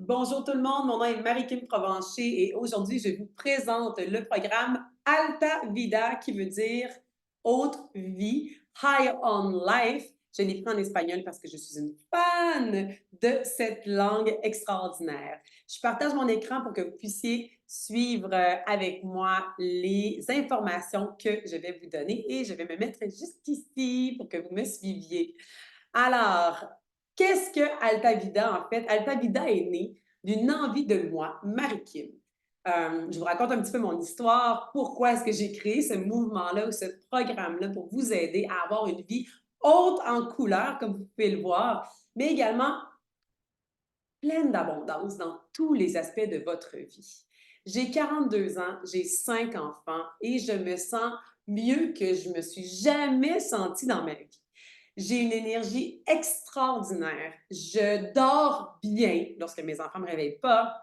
Bonjour tout le monde, mon nom est Marie-Kim Provencher et aujourd'hui, je vous présente le programme Alta Vida qui veut dire haute vie, High on Life. Je l'ai pris en espagnol parce que je suis une fan de cette langue extraordinaire. Je partage mon écran pour que vous puissiez suivre avec moi les informations que je vais vous donner et je vais me mettre juste ici pour que vous me suiviez. Alors, qu'est-ce que Alta Vida, en fait? Alta Vida est né d'une envie de moi, Marie-Kim. Je vous raconte un petit peu mon histoire. Pourquoi est-ce que j'ai créé ce mouvement-là ou ce programme-là pour vous aider à avoir une vie haute en couleurs, comme vous pouvez le voir, mais également pleine d'abondance dans tous les aspects de votre vie. J'ai 42 ans, j'ai 5 enfants et je me sens mieux que je me suis jamais sentie dans ma vie. J'ai une énergie extraordinaire. Je dors bien lorsque mes enfants ne me réveillent pas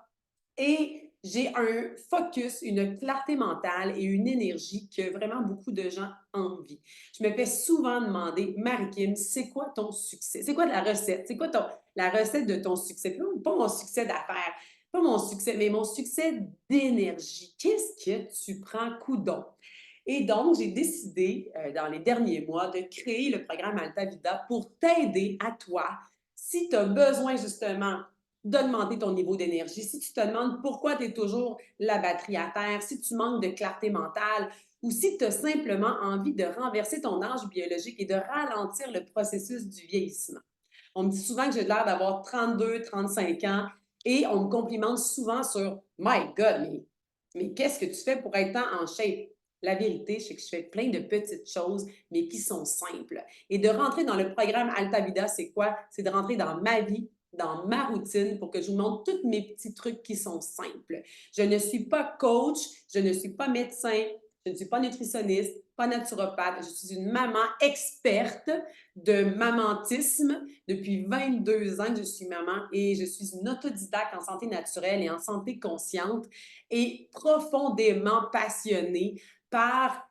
et j'ai un focus, une clarté mentale et une énergie que vraiment beaucoup de gens envient. Je me fais souvent demander, Marie-Kim, c'est quoi ton succès? C'est quoi la recette? C'est quoi la recette de ton succès? Pas mon succès d'affaires, pas mon succès, mais mon succès d'énergie. Qu'est-ce que tu prends coudon? Et donc, j'ai décidé, dans les derniers mois, de créer le programme Alta Vida pour t'aider à toi, si tu as besoin justement d'augmenter ton niveau d'énergie, si tu te demandes pourquoi tu es toujours la batterie à terre, si tu manques de clarté mentale ou si tu as simplement envie de renverser ton âge biologique et de ralentir le processus du vieillissement. On me dit souvent que j'ai l'air d'avoir 32, 35 ans et on me complimente souvent sur My God, mais qu'est-ce que tu fais pour être en shape? La vérité, c'est que je fais plein de petites choses, mais qui sont simples. Et de rentrer dans le programme Alta Vida, c'est quoi? C'est de rentrer dans ma vie, dans ma routine pour que je vous montre tous mes petits trucs qui sont simples. Je ne suis pas coach, je ne suis pas médecin, je ne suis pas nutritionniste, pas naturopathe. Je suis une maman experte de mamantisme. Depuis 22 ans que je suis maman et je suis une autodidacte en santé naturelle et en santé consciente et profondément passionnée par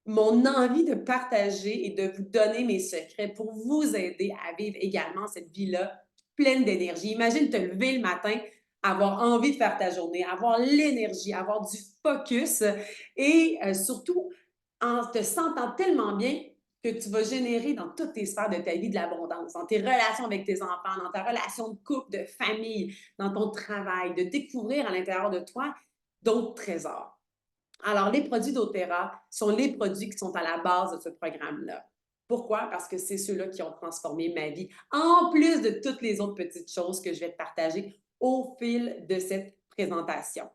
mon envie de partager et de vous donner mes secrets pour vous aider à vivre également cette vie-là pleine d'énergie. Imagine te lever le matin, avoir envie de faire ta journée, avoir l'énergie, avoir du focus et surtout en te sentant tellement bien que tu vas générer dans toutes tes sphères de ta vie de l'abondance, dans tes relations avec tes enfants, dans ta relation de couple, de famille, dans ton travail, de découvrir à l'intérieur de toi d'autres trésors. Alors, les produits d'Otera sont les produits qui sont à la base de ce programme-là. Pourquoi? Parce que c'est ceux-là qui ont transformé ma vie, en plus de toutes les autres petites choses que je vais te partager au fil de cette présentation.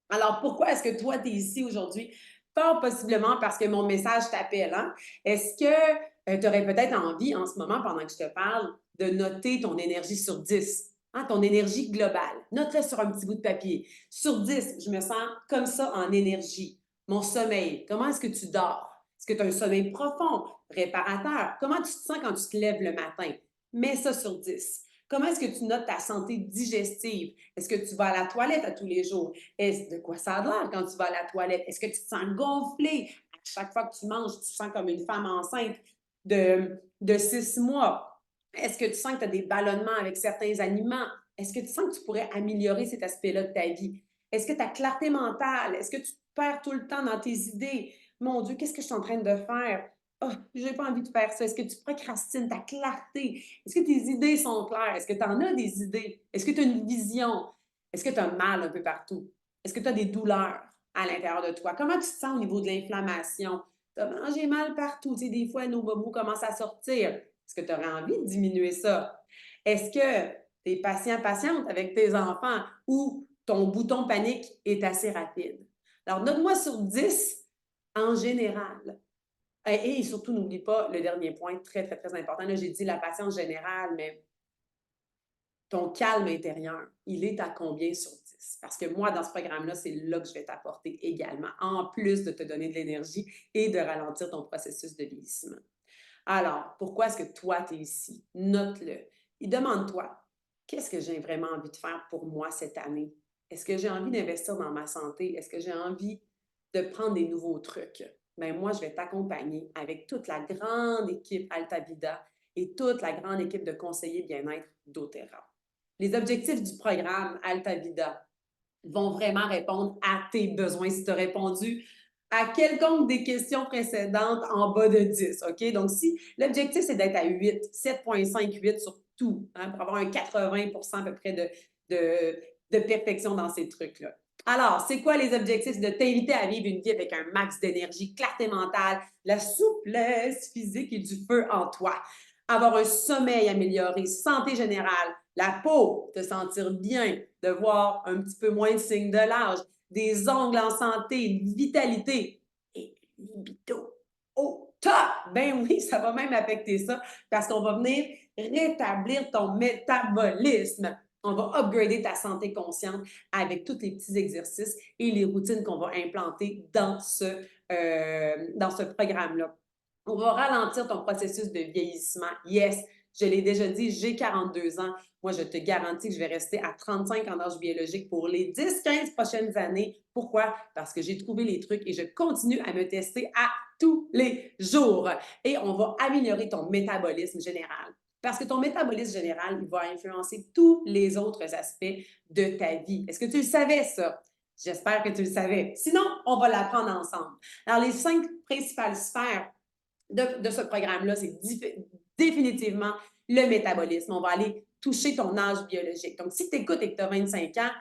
Alors, pourquoi est-ce que toi, tu es ici aujourd'hui? Pas possiblement parce que mon message t'appelle. Hein? Est-ce que tu aurais peut-être envie en ce moment, pendant que je te parle, de noter ton énergie sur 10? Hein, ton énergie globale. Note-le sur un petit bout de papier. Sur 10, je me sens comme ça en énergie. Mon sommeil, comment est-ce que tu dors? Est-ce que tu as un sommeil profond, réparateur? Comment tu te sens quand tu te lèves le matin? Mets ça sur 10. Comment est-ce que tu notes ta santé digestive? Est-ce que tu vas à la toilette à tous les jours? De quoi ça a l'air quand tu vas à la toilette? Est-ce que tu te sens gonflé? À chaque fois que tu manges, tu te sens comme une femme enceinte de 6 mois. Est-ce que tu sens que tu as des ballonnements avec certains aliments? Est-ce que tu sens que tu pourrais améliorer cet aspect-là de ta vie? Est-ce que ta clarté mentale? Est-ce que tu te perds tout le temps dans tes idées? Mon Dieu, qu'est-ce que je suis en train de faire? Oh, j'ai pas envie de faire ça. Est-ce que tu procrastines ta clarté? Est-ce que tes idées sont claires? Est-ce que tu en as des idées? Est-ce que tu as une vision? Est-ce que tu as mal un peu partout? Est-ce que tu as des douleurs à l'intérieur de toi? Comment tu te sens au niveau de l'inflammation? Tu as mangé mal partout. Tu sais, des fois, nos bobos commencent à sortir. Est-ce que tu aurais envie de diminuer ça? Est-ce que tu es patient, patiente avec tes enfants ou ton bouton panique est assez rapide? Alors, note-moi sur 10 en général. Et surtout, n'oublie pas le dernier point, très, très, très important. Là, j'ai dit la patience générale, mais ton calme intérieur, il est à combien sur 10? Parce que moi, dans ce programme-là, c'est là que je vais t'apporter également, en plus de te donner de l'énergie et de ralentir ton processus de vieillissement. Alors, pourquoi est-ce que toi, tu es ici? Note-le. Et demande-toi, qu'est-ce que j'ai vraiment envie de faire pour moi cette année? Est-ce que j'ai envie d'investir dans ma santé? Est-ce que j'ai envie de prendre des nouveaux trucs? Bien, moi, je vais t'accompagner avec toute la grande équipe Alta Vida et toute la grande équipe de conseillers bien-être d'Otera. Les objectifs du programme Alta Vida vont vraiment répondre à tes besoins. Si tu as répondu à quelconque des questions précédentes en bas de 10, OK? Donc, si l'objectif, c'est d'être à 8, 7,5, 8 sur tout, hein, pour avoir un 80 à peu près de perfection dans ces trucs-là. Alors, c'est quoi les objectifs? C'est de t'inviter à vivre une vie avec un max d'énergie, clarté mentale, la souplesse physique et du feu en toi. Avoir un sommeil amélioré, santé générale, la peau, te sentir bien, de voir un petit peu moins de signes de l'âge, des ongles en santé, une vitalité et libido au top! Ben oui, ça va même affecter ça parce qu'on va venir rétablir ton métabolisme. On va upgrader ta santé consciente avec tous les petits exercices et les routines qu'on va implanter dans ce programme-là. On va ralentir ton processus de vieillissement. Yes, je l'ai déjà dit, j'ai 42 ans. Moi, je te garantis que je vais rester à 35 en âge biologique pour les 10-15 prochaines années. Pourquoi? Parce que j'ai trouvé les trucs et je continue à me tester à tous les jours. Et on va améliorer ton métabolisme général. Parce que ton métabolisme général, il va influencer tous les autres aspects de ta vie. Est-ce que tu le savais, ça? J'espère que tu le savais. Sinon, on va l'apprendre ensemble. Alors, les 5 principales sphères de ce programme-là, c'est définitivement le métabolisme. On va aller toucher ton âge biologique. Donc, si tu écoutes et que tu as 25 ans,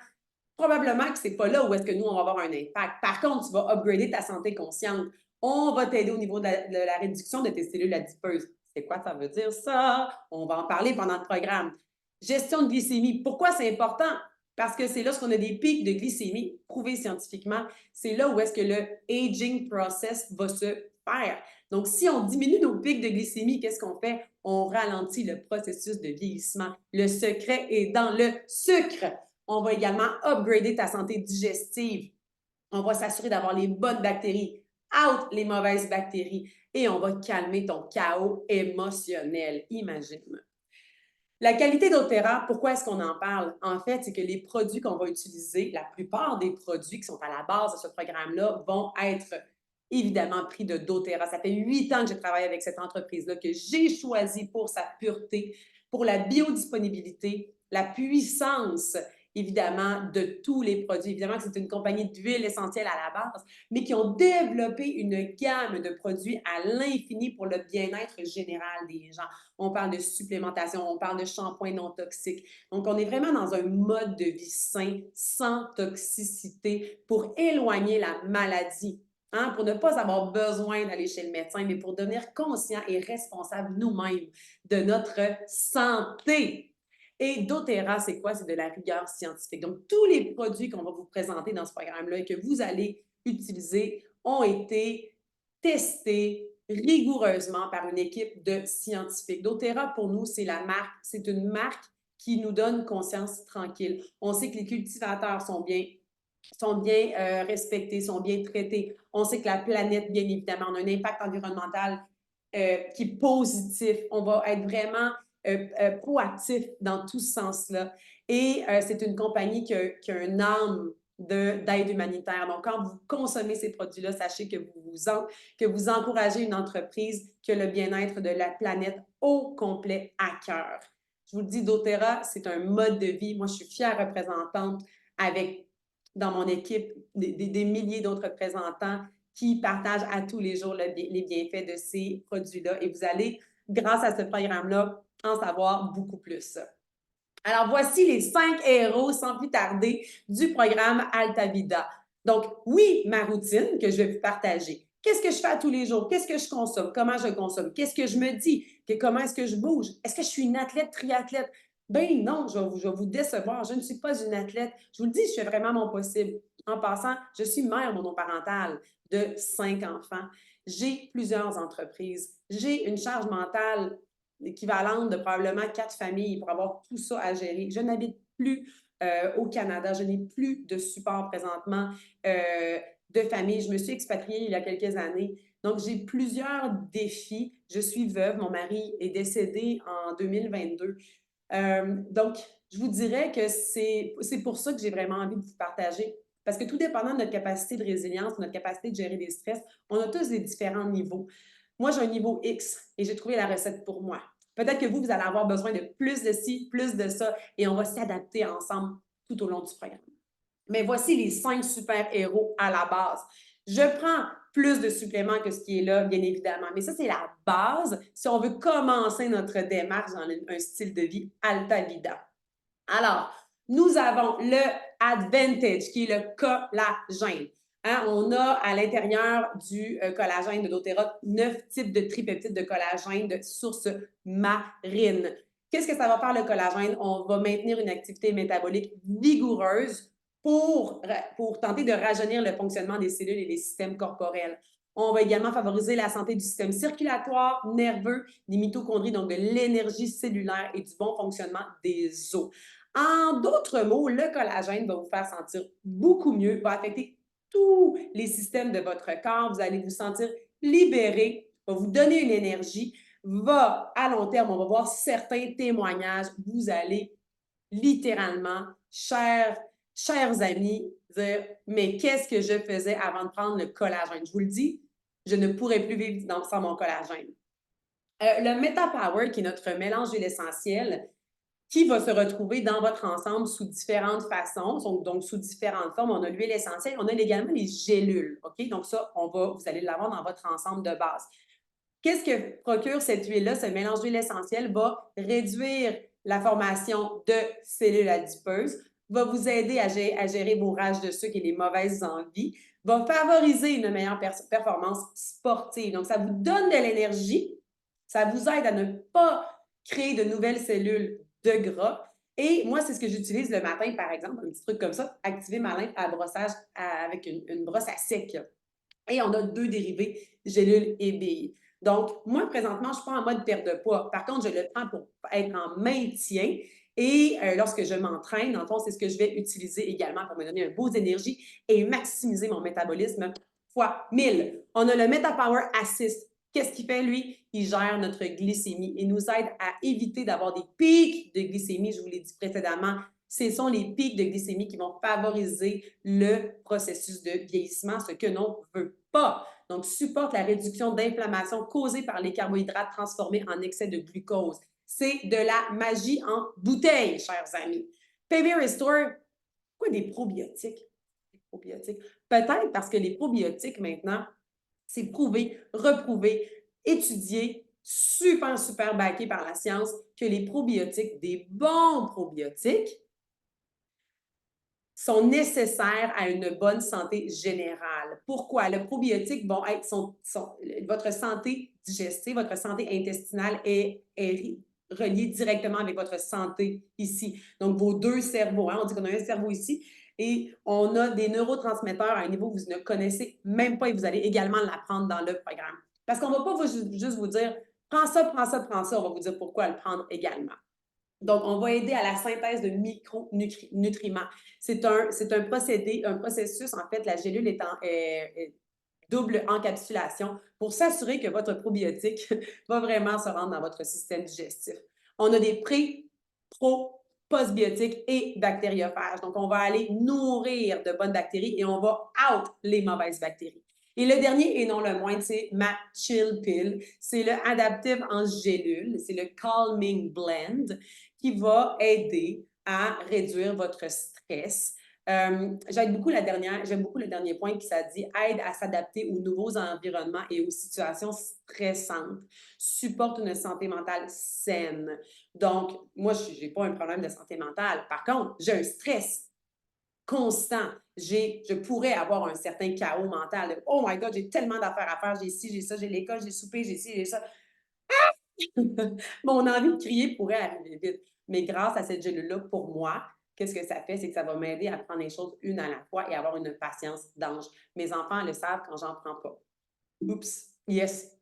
probablement que ce n'est pas là où est-ce que nous, on va avoir un impact. Par contre, tu vas upgrader ta santé consciente. On va t'aider au niveau de la réduction de tes cellules adipeuses. C'est quoi ça veut dire ça? On va en parler pendant le programme. Gestion de glycémie. Pourquoi c'est important? Parce que c'est lorsqu'on a des pics de glycémie, prouvés scientifiquement, c'est là où est-ce que le aging process va se faire. Donc, si on diminue nos pics de glycémie, qu'est-ce qu'on fait? On ralentit le processus de vieillissement. Le secret est dans le sucre. On va également upgrader ta santé digestive. On va s'assurer d'avoir les bonnes bactéries, out les mauvaises bactéries, et on va calmer ton chaos émotionnel. Imagine. La qualité d'Otera, pourquoi est-ce qu'on en parle? En fait, c'est que les produits qu'on va utiliser, la plupart des produits qui sont à la base de ce programme-là vont être évidemment pris de doTERRA. Ça fait 8 ans que je travaille avec cette entreprise-là, que j'ai choisi pour sa pureté, pour la biodisponibilité, la puissance, évidemment, de tous les produits. Évidemment que c'est une compagnie d'huile essentielle à la base, mais qui ont développé une gamme de produits à l'infini pour le bien-être général des gens. On parle de supplémentation, on parle de shampoing non toxique. Donc, on est vraiment dans un mode de vie sain, sans toxicité, pour éloigner la maladie. Hein, pour ne pas avoir besoin d'aller chez le médecin, mais pour devenir conscient et responsable nous-mêmes de notre santé. Et doTERRA, c'est quoi? C'est de la rigueur scientifique. Donc, tous les produits qu'on va vous présenter dans ce programme-là et que vous allez utiliser ont été testés rigoureusement par une équipe de scientifiques. doTERRA, pour nous, c'est une marque qui nous donne conscience tranquille. On sait que les cultivateurs sont bien respectés, sont bien traités. On sait que la planète, bien évidemment, on a un impact environnemental qui est positif. On va être vraiment proactif dans tout ce sens-là. Et c'est une compagnie qui a un âme d'aide humanitaire. Donc, quand vous consommez ces produits-là, sachez que vous encouragez une entreprise qui a le bien-être de la planète au complet à cœur. Je vous le dis, doTERRA, c'est un mode de vie. Moi, je suis fière représentante avec, dans mon équipe, des milliers d'autres représentants qui partagent à tous les jours les bienfaits de ces produits-là. Et vous allez, grâce à ce programme-là, en savoir beaucoup plus. Alors, voici les 5 héros, sans plus tarder, du programme Alta Vida. Donc, oui, ma routine que je vais vous partager. Qu'est-ce que je fais à tous les jours? Qu'est-ce que je consomme? Comment je consomme? Qu'est-ce que je me dis? Comment est-ce que je bouge? Est-ce que je suis une athlète, triathlète? Ben non, je vais vous décevoir. Je ne suis pas une athlète. Je vous le dis, je fais vraiment mon possible. En passant, je suis mère monoparentale de 5 enfants. J'ai plusieurs entreprises. J'ai une charge mentale équivalente de probablement 4 familles pour avoir tout ça à gérer. Je n'habite plus au Canada. Je n'ai plus de support présentement de famille. Je me suis expatriée il y a quelques années. Donc, j'ai plusieurs défis. Je suis veuve. Mon mari est décédé en 2022. Donc, je vous dirais que c'est pour ça que j'ai vraiment envie de vous partager. Parce que tout dépendant de notre capacité de résilience, notre capacité de gérer des stress, on a tous des différents niveaux. Moi, j'ai un niveau X et j'ai trouvé la recette pour moi. Peut-être que vous allez avoir besoin de plus de ci, plus de ça, et on va s'adapter ensemble tout au long du programme. Mais voici les 5 super-héros à la base. Je prends plus de suppléments que ce qui est là, bien évidemment, mais ça, c'est la base si on veut commencer notre démarche dans un style de vie Alta Vida. Alors, nous avons le Advantage, qui est le collagène. Hein, on a à l'intérieur du collagène de doTERRA 9 types de tripeptides de collagène de source marine. Qu'est-ce que ça va faire le collagène? On va maintenir une activité métabolique vigoureuse pour tenter de rajeunir le fonctionnement des cellules et des systèmes corporels. On va également favoriser la santé du système circulatoire, nerveux, des mitochondries, donc de l'énergie cellulaire et du bon fonctionnement des os. En d'autres mots, le collagène va vous faire sentir beaucoup mieux, va affecter tous les systèmes de votre corps. Vous allez vous sentir libéré, va vous donner une énergie, va, à long terme, on va voir certains témoignages, vous allez littéralement, chers amis, dire « Mais qu'est-ce que je faisais avant de prendre le collagène? » Je vous le dis, je ne pourrais plus vivre sans mon collagène. Le MetaPower, qui est notre mélange d'huile essentielle, qui va se retrouver dans votre ensemble sous différentes façons, donc sous différentes formes. On a l'huile essentielle, on a également les gélules, OK? Donc ça, vous allez l'avoir dans votre ensemble de base. Qu'est-ce que procure cette huile-là? Ce mélange d'huile essentielle va réduire la formation de cellules adipeuses, va vous aider à gérer vos rages de sucre et les mauvaises envies, va favoriser une meilleure performance sportive. Donc, ça vous donne de l'énergie, ça vous aide à ne pas créer de nouvelles cellules de gras. Et moi, c'est ce que j'utilise le matin, par exemple, un petit truc comme ça, activer ma lymphe à brossage avec une brosse à sec. Et on a 2 dérivés, gélules et billes. Donc, moi, présentement, je ne suis pas en mode perte de poids. Par contre, je le prends pour être en maintien. Et lorsque je m'entraîne, en fond, c'est ce que je vais utiliser également pour me donner un beau d'énergie et maximiser mon métabolisme fois 1000. On a le MetaPower Assist. Qu'est-ce qu'il fait, lui? Il gère notre glycémie et nous aide à éviter d'avoir des pics de glycémie. Je vous l'ai dit précédemment, ce sont les pics de glycémie qui vont favoriser le processus de vieillissement, ce que l'on ne veut pas. Donc, supporte la réduction d'inflammation causée par les carbohydrates transformés en excès de glucose. C'est de la magie en bouteille, chers amis. PB Restore, pourquoi des probiotiques? Peut-être parce que les probiotiques, maintenant, c'est prouvé, reprouvé, étudié, super, super backé par la science, que les probiotiques, des bons probiotiques, sont nécessaires à une bonne santé générale. Pourquoi? Le probiotique vont être votre santé digestive, votre santé intestinale est reliée directement avec votre santé ici. Donc, vos 2 cerveaux, hein, on dit qu'on a un cerveau ici, et on a des neurotransmetteurs à un niveau que vous ne connaissez même pas et vous allez également l'apprendre dans le programme. Parce qu'on ne va pas juste vous dire « prends ça, prends ça, prends ça », on va vous dire pourquoi le prendre également. Donc, on va aider à la synthèse de micronutriments. C'est un procédé, un processus, en fait, la gélule est en double encapsulation pour s'assurer que votre probiotique va vraiment se rendre dans votre système digestif. On a des pré, pro, postbiotiques et bactériophages. Donc, on va aller nourrir de bonnes bactéries et on va out les mauvaises bactéries. Et le dernier, et non le moindre, c'est ma Chill Pill. C'est le Adaptive en gélule. C'est le Calming Blend qui va aider à réduire votre stress. J'aime beaucoup le dernier point qui ça dit aide à s'adapter aux nouveaux environnements et aux situations stressantes, supporte une santé mentale saine. Donc, moi, je n'ai pas un problème de santé mentale. Par contre, j'ai un stress constant. Je pourrais avoir un certain chaos mental. Oh my God, j'ai tellement d'affaires à faire. J'ai ci, j'ai ça, j'ai l'école, j'ai soupé, j'ai ci, j'ai ça. Mon envie de crier pourrait arriver vite. Mais grâce à cette gélule-là, pour moi, qu'est-ce que ça fait? C'est que ça va m'aider à prendre les choses une à la fois et avoir une patience d'ange. Mes enfants le savent quand j'en prends pas. Oups, yes.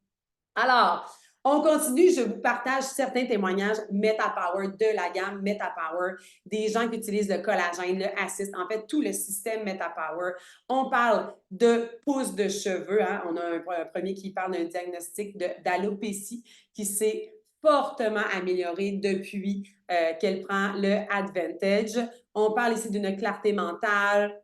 Alors, on continue, je vous partage certains témoignages MetaPower de la gamme MetaPower, des gens qui utilisent le collagène, le Assist, en fait, tout le système MetaPower. On parle de pousse de cheveux, hein? On a un premier qui parle d'un diagnostic d'alopécie qui s'est fortement amélioré depuis qu'elle prend le Advantage. On parle ici d'une clarté mentale.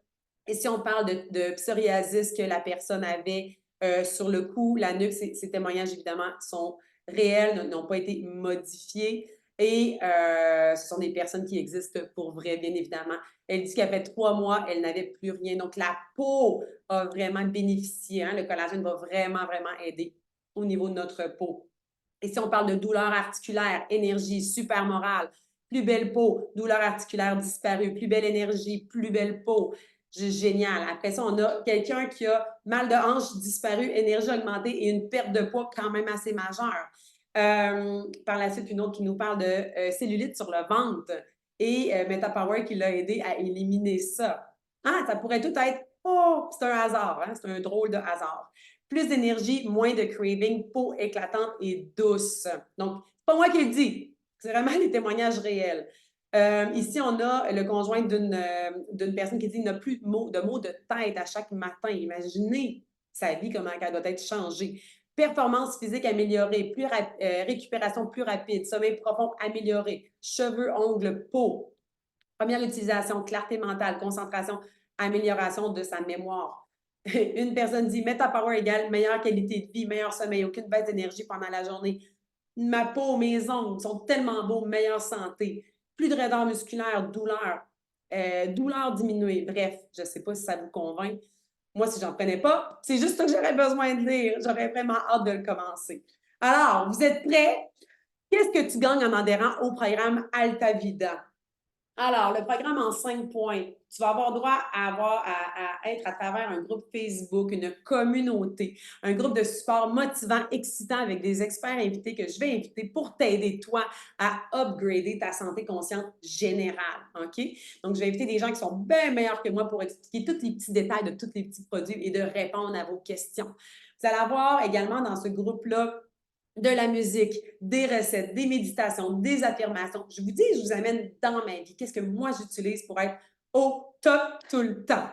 Et si on parle de psoriasis que la personne avait sur le cou, la nuque, ces témoignages, évidemment, sont réelles, n'ont pas été modifiées et ce sont des personnes qui existent pour vrai, bien évidemment. Elle dit qu'elle fait 3 mois, elle n'avait plus rien. Donc, la peau a vraiment bénéficié, hein. Le collagène va vraiment, vraiment aider au niveau de notre peau. Et si on parle de douleur articulaire, énergie, super morale, plus belle peau, douleur articulaire disparue, plus belle énergie, plus belle peau. Génial. Après ça, on a quelqu'un qui a mal de hanche disparu, énergie augmentée et une perte de poids quand même assez majeure. Par la suite, une autre qui nous parle de cellulite sur le ventre et MetaPower qui l'a aidé à éliminer ça. Ah, ça pourrait tout être, oh, c'est un hasard, hein? C'est un drôle de hasard. Plus d'énergie, moins de craving, peau éclatante et douce. Donc, c'est pas moi qui le dis, c'est vraiment les témoignages réels. Ici, on a le conjoint d'une personne qui dit qu'il n'a plus de maux de tête à chaque matin. Imaginez sa vie, comment elle doit être changée. Performance physique améliorée, récupération plus rapide, sommeil profond amélioré, cheveux, ongles, peau. Première utilisation, clarté mentale, concentration, amélioration de sa mémoire. Une personne dit MetaPower égale meilleure qualité de vie, meilleur sommeil, aucune baisse d'énergie pendant la journée. Ma peau, mes ongles sont tellement beaux, meilleure santé. Plus de raideur musculaire, douleur diminuée. Bref, je ne sais pas si ça vous convainc. Moi, si j'en prenais pas, c'est juste ça que j'aurais besoin de lire. J'aurais vraiment hâte de le commencer. Alors, vous êtes prêts? Qu'est-ce que tu gagnes en adhérant au programme Alta Vida? Alors, le programme en 5 points, tu vas avoir droit à être à travers un groupe Facebook, une communauté, un groupe de support motivant, excitant avec des experts invités que je vais inviter pour t'aider, toi, à upgrader ta santé consciente générale. OK? Donc, je vais inviter des gens qui sont bien meilleurs que moi pour expliquer tous les petits détails de tous les petits produits et de répondre à vos questions. Vous allez avoir également dans ce groupe-là de la musique, des recettes, des méditations, des affirmations. Je vous dis, je vous amène dans ma vie. Qu'est-ce que moi j'utilise pour être au top tout le temps?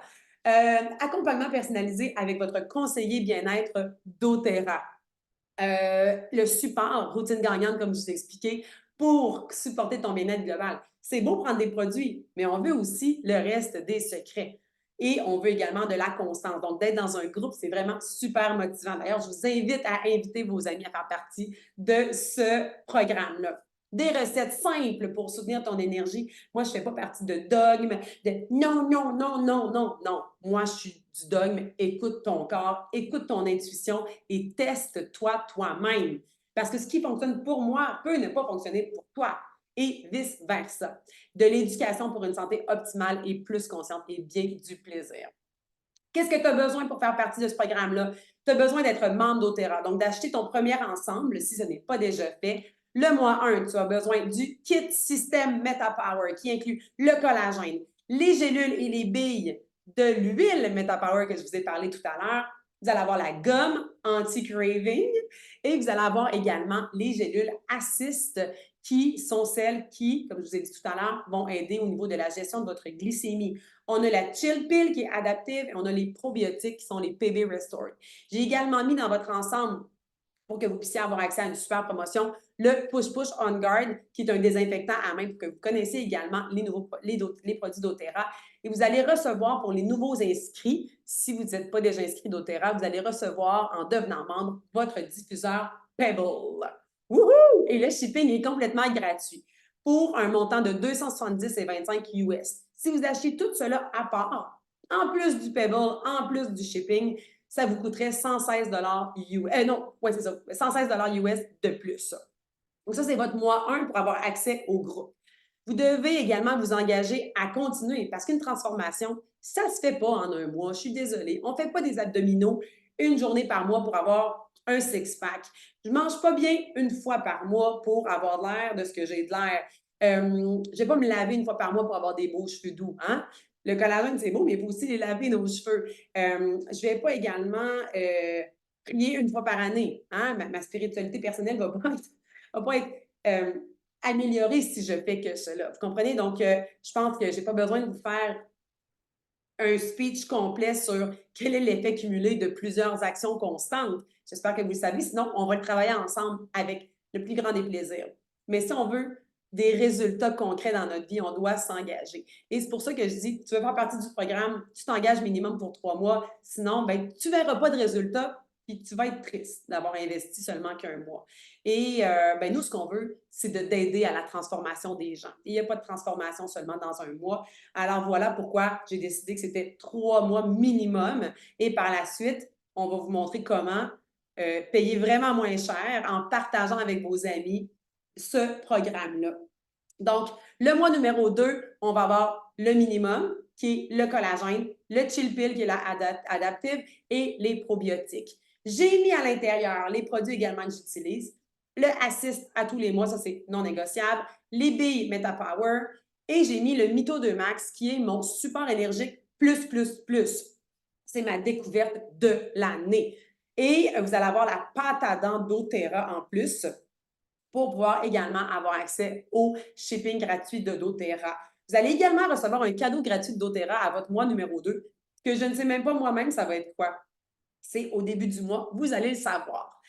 Accompagnement personnalisé avec votre conseiller bien-être doTERRA. Le support, routine gagnante, comme je vous ai expliqué, pour supporter ton bien-être global. C'est beau prendre des produits, mais on veut aussi le reste des secrets. Et on veut également de la constance. Donc, d'être dans un groupe, c'est vraiment super motivant. D'ailleurs, je vous invite à inviter vos amis à faire partie de ce programme-là. Des recettes simples pour soutenir ton énergie. Moi, je ne fais pas partie de dogmes, de non, non, non, non, non, non. Moi, je suis du dogme. Écoute ton corps, écoute ton intuition et teste-toi toi-même. Parce que ce qui fonctionne pour moi peut ne pas fonctionner pour toi et vice-versa. De l'éducation pour une santé optimale et plus consciente et bien du plaisir. Qu'est-ce que tu as besoin pour faire partie de ce programme-là? Tu as besoin d'être membre doTERRA, donc d'acheter ton premier ensemble si ce n'est pas déjà fait. Le mois 1, tu as besoin du kit système MetaPower qui inclut le collagène, les gélules et les billes de l'huile MetaPower que je vous ai parlé tout à l'heure. Vous allez avoir la gomme anti-craving et vous allez avoir également les gélules Assist qui sont celles qui, comme je vous ai dit tout à l'heure, vont aider au niveau de la gestion de votre glycémie. On a la Chill Pill qui est adaptive et on a les probiotiques qui sont les PB Restore. J'ai également mis dans votre ensemble, pour que vous puissiez avoir accès à une super promotion, le Push Push On Guard, qui est un désinfectant à main pour que vous connaissiez également les produits doTERRA. Et vous allez recevoir pour les nouveaux inscrits, si vous n'êtes pas déjà inscrit doTERRA, vous allez recevoir en devenant membre votre diffuseur Pebble. Wouhou! Et le shipping est complètement gratuit pour un montant de 270,25 US. Si vous achetez tout cela à part, en plus du Pebble, en plus du shipping, ça vous coûterait 116 US. Non, ouais, c'est ça, 116 US de plus. Donc ça, c'est votre mois 1 pour avoir accès au groupe. Vous devez également vous engager à continuer parce qu'une transformation, ça ne se fait pas en un mois. Je suis désolée. On ne fait pas des abdominaux une journée par mois pour avoir un six-pack. Je ne mange pas bien une fois par mois pour avoir l'air de ce que j'ai de l'air. Je ne vais pas me laver une fois par mois pour avoir des beaux cheveux doux. Hein? Le collagène, c'est beau, mais il faut aussi les laver, nos cheveux. Je ne vais pas également prier une fois par année. Hein? Ma spiritualité personnelle ne va pas être améliorée si je fais que cela. Vous comprenez? Donc, je pense que je n'ai pas besoin de vous faire un speech complet sur quel est l'effet cumulé de plusieurs actions constantes. J'espère que vous le savez. Sinon, on va le travailler ensemble avec le plus grand des plaisirs. Mais si on veut des résultats concrets dans notre vie, on doit s'engager. Et c'est pour ça que je dis, tu veux faire partie du programme, tu t'engages minimum pour 3 mois. Sinon, ben, tu ne verras pas de résultats. puis tu vas être triste d'avoir investi seulement qu'un mois. Et ben nous, ce qu'on veut, c'est d'aider à la transformation des gens. Il n'y a pas de transformation seulement dans un mois. Alors voilà pourquoi j'ai décidé que c'était 3 mois minimum. Et par la suite, on va vous montrer comment payer vraiment moins cher en partageant avec vos amis ce programme-là. Donc, le mois numéro 2, on va avoir le minimum, qui est le collagène, le chill pill, qui est la adaptive, et les probiotiques. J'ai mis à l'intérieur les produits également que j'utilise. Le assist à tous les mois, ça c'est non négociable. Les billes MetaPower. Et j'ai mis le Mito 2 Max, qui est mon support énergique plus, plus, plus. C'est ma découverte de l'année. Et vous allez avoir la pâte à dents d'Otera en plus pour pouvoir également avoir accès au shipping gratuit de doTERRA. Vous allez également recevoir un cadeau gratuit de doTERRA à votre mois numéro 2, que je ne sais même pas moi-même ça va être quoi. C'est au début du mois, vous allez le savoir.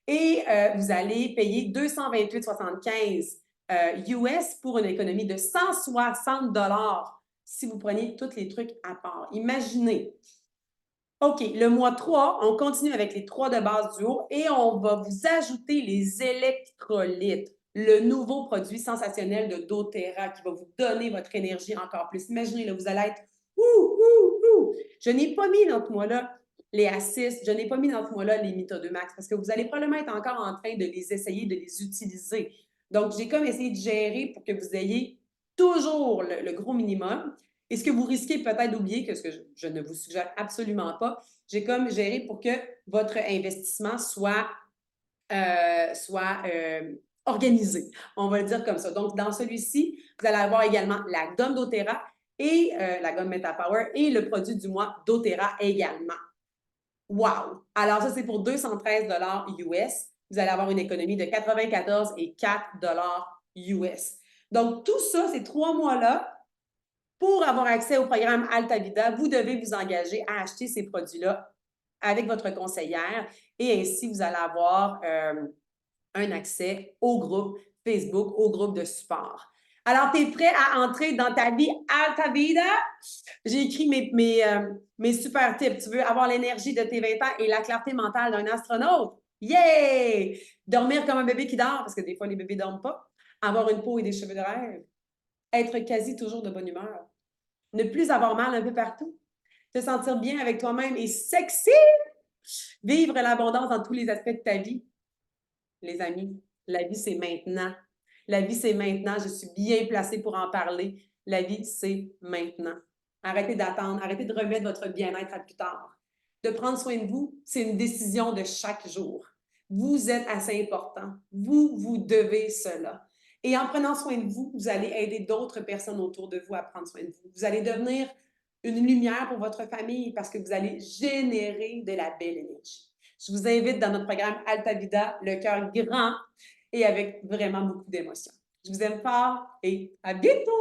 Et vous allez payer 228,75 US pour une économie de 160 si vous preniez tous les trucs à part. Imaginez. OK, le mois 3, on continue avec les 3 de base du haut et on va vous ajouter les électrolytes, le nouveau produit sensationnel de doTERRA qui va vous donner votre énergie encore plus. Imaginez, là, vous allez être Je n'ai pas mis dans ce mois-là les assists, je n'ai pas mis dans ce mois-là les Mito 2 Max parce que vous allez probablement être encore en train de les essayer, de les utiliser. Donc, j'ai comme essayé de gérer pour que vous ayez toujours le gros minimum. Et ce que vous risquez peut-être d'oublier, que ce que je ne vous suggère absolument pas, j'ai comme géré pour que votre investissement soit organisé. On va le dire comme ça. Donc, dans celui-ci, vous allez avoir également la gomme doTERRA et la gomme MetaPower et le produit du mois doTERRA également. Wow! Alors, ça, c'est pour 213 US. Vous allez avoir une économie de 94 et 4 US. Donc, tout ça, ces 3 mois-là, pour avoir accès au programme AltaVida, vous devez vous engager à acheter ces produits-là avec votre conseillère et ainsi, vous allez avoir un accès au groupe Facebook, au groupe de support. Alors, tu es prêt à entrer dans ta vie AltaVida? J'ai écrit mes super tips. Tu veux avoir l'énergie de tes 20 ans et la clarté mentale d'un astronaute? Yeah! Dormir comme un bébé qui dort, parce que des fois, les bébés ne dorment pas. Avoir une peau et des cheveux de rêve. Être quasi toujours de bonne humeur. Ne plus avoir mal un peu partout. Te sentir bien avec toi-même et sexy. Vivre l'abondance dans tous les aspects de ta vie. Les amis, la vie, c'est maintenant. La vie, c'est maintenant. Je suis bien placée pour en parler. La vie, c'est maintenant. Arrêtez d'attendre. Arrêtez de remettre votre bien-être à plus tard. De prendre soin de vous, c'est une décision de chaque jour. Vous êtes assez important. Vous devez cela. Et en prenant soin de vous, vous allez aider d'autres personnes autour de vous à prendre soin de vous. Vous allez devenir une lumière pour votre famille parce que vous allez générer de la belle énergie. Je vous invite dans notre programme AltaVida, le cœur grand et avec vraiment beaucoup d'émotions. Je vous aime fort et à bientôt!